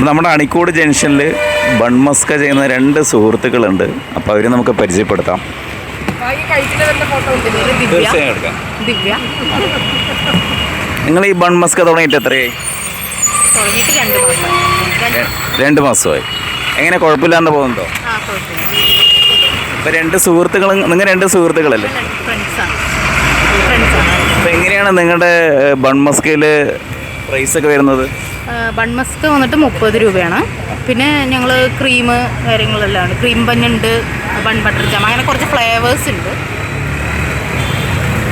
നമ്മുടെ അണിക്കോട് ജംഗ്ഷനിൽ ബൺമസ്ക ചെയ്യുന്ന 2 സുഹൃത്തുക്കളുണ്ട്. അപ്പോൾ അവർ നമുക്ക് പരിചയപ്പെടുത്താം. തീർച്ചയായും എടുക്കാം. നിങ്ങൾ ഈ ബൺമസ്ക തുടങ്ങിയിട്ട് എത്രയായി? 2 മാസമായി. എങ്ങനെ, കുഴപ്പമില്ലാണ്ട് പോകുന്നുണ്ടോ? ഇപ്പോൾ 2 സുഹൃത്തുക്കൾ, നിങ്ങൾ 2 സുഹൃത്തുക്കളല്ലേ? അപ്പോൾ എങ്ങനെയാണ് നിങ്ങളുടെ ബൺമസ്കയിൽ പ്രൈസൊക്കെ വരുന്നത്? ബൺമസ്ക വന്നിട്ട് 30 രൂപയാണ്. പിന്നെ ഞങ്ങൾ ക്രീം കാര്യങ്ങളെല്ലാം ഉണ്ട്. ക്രീം ബന്നുണ്ട്, ബൺ ബട്ടർ ജാം, അങ്ങനെ കുറച്ച് ഫ്ലേവേഴ്സ് ഉണ്ട്.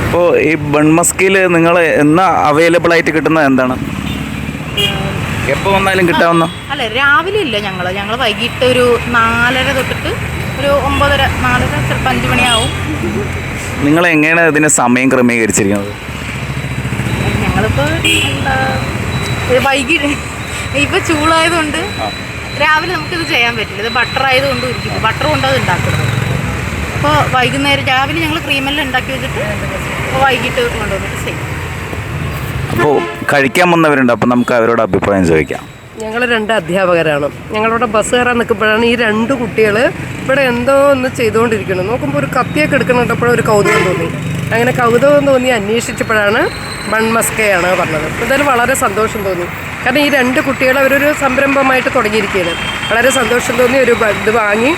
അപ്പോൾ ഈ ബൺമസ്കയിൽ നിങ്ങൾ എന്നാ അവൈലബിൾ ആയിട്ട് കിട്ടുന്നത് എന്താണ്? എപ്പോൾ വന്നാലും കിട്ടാവുന്ന? അല്ല, രാവിലെ ഇല്ല. ഞങ്ങൾ വൈകിട്ട് ഒരു 4:30 തൊട്ടിട്ട് ഒരു 9:30, 4:30, ചിലപ്പോൾ 5 മണിയാവും. നിങ്ങൾ എങ്ങനെയാണ് ഇതിന് സമയം ക്രമീകരിച്ചിരിക്കുന്നത്? ഞങ്ങളിപ്പോൾ വൈകിട്ട് ഇപ്പോൾ ചൂടായതുകൊണ്ട് രാവിലെ നമുക്കിത് ചെയ്യാൻ പറ്റില്ല. ഇത് ബട്ടർ ആയതുകൊണ്ട് ഇരിക്കും, ബട്ടർ കൊണ്ട് അത് ഉണ്ടാക്കുന്നത്. അപ്പോൾ വൈകുന്നേരം രാവിലെ ഞങ്ങൾ ക്രീമെല്ലാം ഉണ്ടാക്കി വെച്ചിട്ട് വൈകിട്ട് കൊണ്ടുവന്നിട്ട് ചെയ്യും. അപ്പോൾ കഴിക്കാൻ വന്നവരുണ്ട്, അപ്പോൾ നമുക്ക് അവരോട് അഭിപ്രായം ചോദിക്കാം. ഞങ്ങൾ 2 അധ്യാപകരാണ്. ഞങ്ങളിവിടെ ബസ് കയറാൻ നിൽക്കുമ്പോഴാണ് ഈ 2 കുട്ടികൾ ഇവിടെ എന്തോ ഒന്ന് ചെയ്തുകൊണ്ടിരിക്കണം. നോക്കുമ്പോൾ ഒരു കത്തിയൊക്കെ എടുക്കുന്നുണ്ടപ്പോഴും ഒരു കൗതുകം തോന്നി. അങ്ങനെ കൗതുകം തോന്നി അന്വേഷിച്ചപ്പോഴാണ് ബൺമസ്കയാണ് പറഞ്ഞത്. എന്തായാലും വളരെ സന്തോഷം തോന്നി. കാരണം ഈ 2 കുട്ടികൾ അവരൊരു സംരംഭമായിട്ട് തുടങ്ങിയിരിക്കുകയാണ്. വളരെ സന്തോഷം തോന്നി. ഒരു ഇത് വാങ്ങി,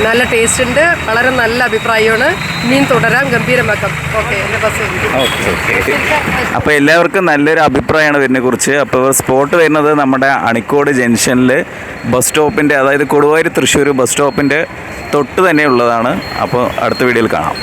നല്ല ടേസ്റ്റ് ഉണ്ട്, വളരെ നല്ല അഭിപ്രായമാണ്. ഇനിയും തുടരാം, ഗംഭീരമാക്കാം. ഓക്കെ, എൻ്റെ ബസ്. അപ്പോൾ എല്ലാവർക്കും നല്ലൊരു അഭിപ്രായമാണ് ഇതിനെക്കുറിച്ച്. അപ്പോൾ സ്പോട്ട് വരുന്നത് നമ്മുടെ അണിക്കോട് ജംഗ്ഷനിൽ ബസ് സ്റ്റോപ്പിൻ്റെ, അതായത് കൊടുവായൂർ തൃശ്ശൂർ ബസ് സ്റ്റോപ്പിൻ്റെ തൊട്ട് തന്നെ ഉള്ളതാണ്. അപ്പോൾ അടുത്ത വീഡിയോയിൽ കാണാം.